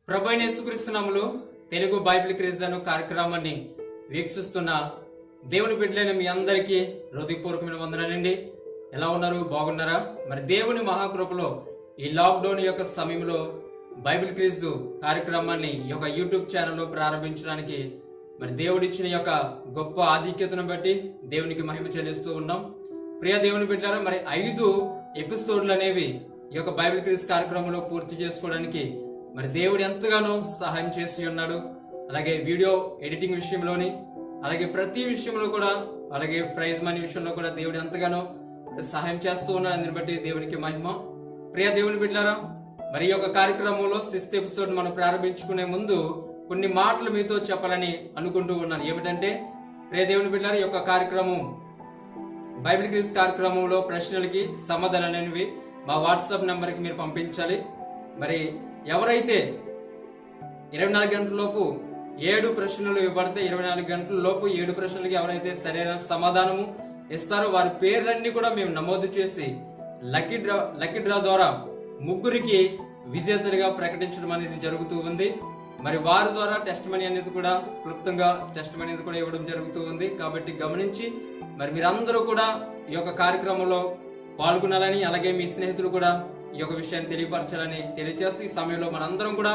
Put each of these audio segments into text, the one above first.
ప్రభువైన యేసుక్రీస్తు నామములో తెలుగు బైబిల్ క్విజ్ కార్యక్రమాన్ని వీక్షిస్తున్న దేవుని బిడ్డలైన మీ అందరికీ హృదయపూర్వకమైన వందనాలండి. ఎలా ఉన్నారు? బాగున్నారా? మరి దేవుని మహాకృపలో ఈ లాక్డౌన్ యొక్క సమయంలో బైబిల్ క్విజ్ కార్యక్రమాన్ని ఈ యొక్క యూట్యూబ్ ఛానల్లో ప్రారంభించడానికి మరి దేవుడిచ్చిన యొక్క గొప్ప ఆధిక్యతను బట్టి దేవునికి మహిమ చెల్లిస్తూ ఉన్నాం. ప్రియ దేవుని బిడ్డలారా, మరి 5 ఎపిసోడ్లు అనేవి ఈ యొక్క బైబిల్ క్విజ్ కార్యక్రమంలో పూర్తి చేసుకోవడానికి మరి దేవుడు ఎంతగానో సహాయం చేసి ఉన్నాడు. అలాగే వీడియో ఎడిటింగ్ విషయంలోని, అలాగే ప్రతి విషయంలో కూడా, అలాగే ప్రైజ్ మనీ విషయంలో కూడా దేవుడు ఎంతగానో సహాయం చేస్తూ ఉన్నాడు. అందుని బట్టి దేవునికి మహిమ. ప్రియ దేవుని బిడ్డలారా, మరి ఈ యొక్క కార్యక్రమంలో 6th ఎపిసోడ్ మనం ప్రారంభించుకునే ముందు కొన్ని మాటలు మీతో చెప్పాలని అనుకుంటూ ఉన్నాను. ఏమిటంటే, ప్రియ దేవుని బిడ్డలారా, ఈ యొక్క కార్యక్రమం బైబిల్ క్విజ్ కార్యక్రమంలో ప్రశ్నలకి సమాధానాలు అనేవి మా వాట్సాప్ నెంబర్కి మీరు పంపించాలి. మరి ఎవరైతే 24 గంటల లోపు 7 ప్రశ్నలు ఇవ్వబడితే 24 గంటల లోపు 7 ప్రశ్నలకి ఎవరైతే సరైన సమాధానము ఇస్తారో వారి పేర్లన్నీ కూడా మేము నమోదు చేసి లక్కీ డ్రా ద్వారా 3 విజేతలుగా ప్రకటించడం అనేది జరుగుతూ ఉంది. మరి వారి ద్వారా టెస్ట్ మనీ అనేది కూడా క్లుప్తంగా టెస్ట్ మనీ అనేది కూడా ఇవ్వడం జరుగుతూ ఉంది. కాబట్టి గమనించి మరి మీరందరూ కూడా ఈ యొక్క కార్యక్రమంలో పాల్గొనాలని, అలాగే మీ స్నేహితులు కూడా ఈ యొక్క విషయాన్ని తెలియపరచాలని తెలియజేస్తూ ఈ సమయంలో మనందరం కూడా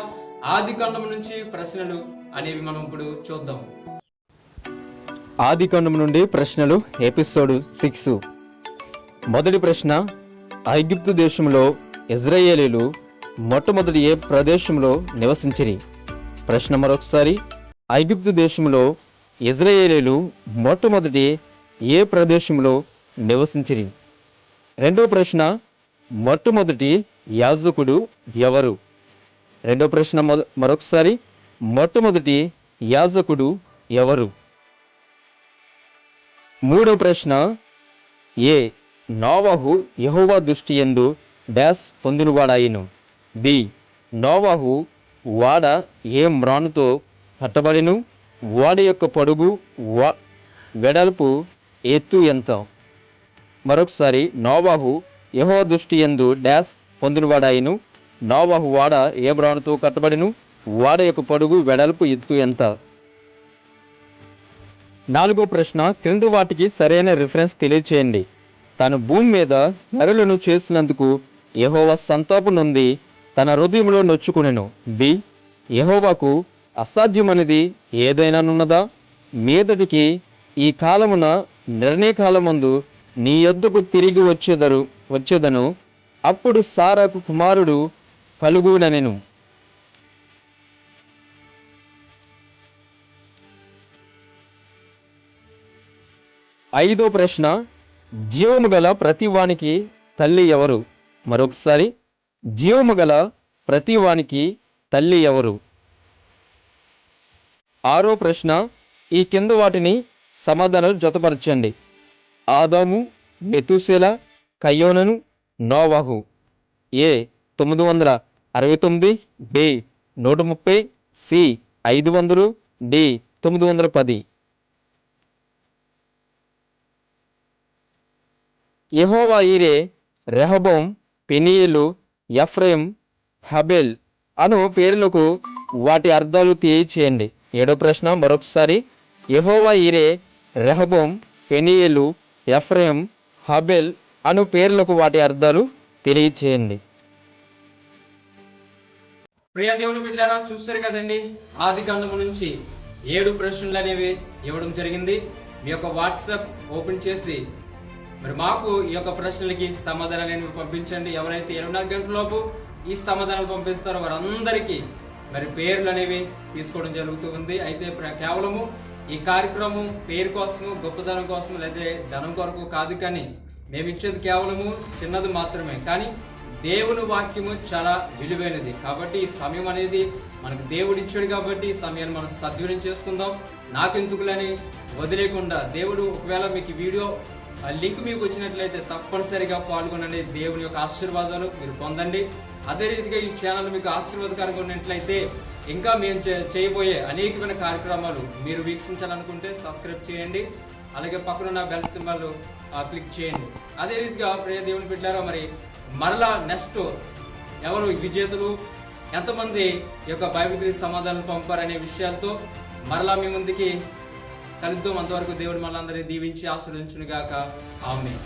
ఆదికాండం నుంచి ప్రశ్నలు అనేవి మనం ఇప్పుడు చూద్దాం. ఆదికాండం నుండి ప్రశ్నలు ఎపిసోడ్ 6. మొదటి ప్రశ్న, ఐగుప్తు దేశంలో ఇజ్రాయేలీలు మొట్టమొదటి ఏ ప్రదేశంలో నివసించిరి? ప్రశ్న మరొకసారి, ఐగుప్తు దేశంలో ఇజ్రాయేలీలు మొట్టమొదటి ఏ ప్రదేశంలో నివసించిరి? రెండవ ప్రశ్న, మొట్టమొదటి యాజకుడు ఎవరు? రెండవ ప్రశ్న మరొకసారి, మొట్టమొదటి యాజకుడు ఎవరు? మూడవ ప్రశ్న, ఏ నోవహు యెహోవా దృష్టి యందు డాష్ పొందినవాడాయను? బి నోవహు వాడ ఏ మ్రానుతో కట్టబడిను? వాడ యొక్క పొడుగు వెడల్పు ఎత్తు ఎంత? మరొకసారి, నోవహు యెహోవా దృష్టి యందు డాష్ పొందినవాడాయను. నోవహు వాడ ఏ మ్రానుతో కట్టబడిను? వాడ యొక్క పొడుగు వెడల్పు ఎత్తు ఎంత? నాలుగో ప్రశ్న, క్రింది వాటికి సరైన రిఫరెన్స్ తెలియచేయండి. తాను భూమి మీద నరులను చేసినందుకు యెహోవా సంతాపం నొంది తన హృదయంలో నొచ్చుకునెను. బి యెహోవాకు అసాధ్యమనేది ఏదైనానున్నదా? మీదటికి ఈ కాలమున నిర్ణయకాలమందు నీ యొద్దకు తిరిగి వచ్చేదను, అప్పుడు సారాకు కుమారుడు కలుగుననెను. ఐదో ప్రశ్న, జీవము గల ప్రతివానికి తల్లి ఎవరు? మరొకసారి, జీవము గల ప్రతివానికి తల్లి ఎవరు? ఆరో ప్రశ్న, ఈ కింద వాటిని సమాధానాలు జతపరచండి. ఆదాము, మెతూసెల, కయ్యోనను, నోవహు. ఏ 969, బి 130, సి 500, డి 910. యెహోవా ఈరే, రెహోబోం, పెనీయేలు, ఎఫ్రాయిం, హబెల్ అను పేర్లకు వాటి అర్థాలు తెలియచేయండి. ఏడో ప్రశ్న మరొకసారి, యెహోవా ఈరే, రెహోబోం, పెనీయేలు, ఎఫ్రాయిం, హబెల్ అను పేర్లకు వాటి అర్థాలు తెలియచేయండి. ప్రియ దేవుని బిడ్డలారా, చూస్తారు కదండి, ఆదికాండము నుంచి 7 ప్రశ్నలు అనేవి ఇవ్వడం జరిగింది. మీ యొక్క వాట్సాప్ ఓపెన్ చేసి మరి మాకు ఈ యొక్క ప్రశ్నలకి సమాధానాలు పంపించండి. ఎవరైతే 24 గంటల లోపు ఈ సమాధానాలు పంపిస్తారో వారందరికీ మరి పేర్లు అనేవి తీసుకోవడం జరుగుతూ ఉంది. అయితే కేవలము ఈ కార్యక్రమం పేరు కోసము, గొప్పదనం కోసం, లేదా ధనం కొరకు కాదు. కానీ మేము ఇచ్చేది కేవలము చిన్నది మాత్రమే. కానీ దేవుని వాక్యము చాలా విలువైనది. కాబట్టి ఈ సమయం అనేది మనకు దేవుడు ఇచ్చాడు. కాబట్టి ఈ సమయాన్ని మనం సద్వినియోగం చేసుకుందాం. నాకెందుకులని వదిలేకుండా దేవుడు, ఒకవేళ మీకు వీడియో లింక్ మీకు వచ్చినట్లయితే తప్పనిసరిగా పాల్గొనండి. దేవుని యొక్క ఆశీర్వాదాలు మీరు పొందండి. అదే రీతిగా ఈ ఛానల్ మీకు ఆశీర్వాదకరంగా ఉన్నట్లయితే ఇంకా మేము చేయబోయే అనేకమైన కార్యక్రమాలు మీరు వీక్షించాలనుకుంటే సబ్స్క్రైబ్ చేయండి. అలాగే పక్కనున్న బెల్ సింబల్ క్లిక్ చేయండి. అదే రీతిగా ప్రియ దేవుని బిడ్డలారా, మరి మరలా నెక్స్ట్ ఎవరు విజేతలు, ఎంతమంది ఈ యొక్క బైబిల్ క్విజ్ సమాధానం పంపారనే విషయాలతో మరలా మీ ముందుకి కలుద్దాం. అంతవరకు దేవుడు మనందరినీ దీవించి ఆశీర్వదించును గాక. ఆమేన్.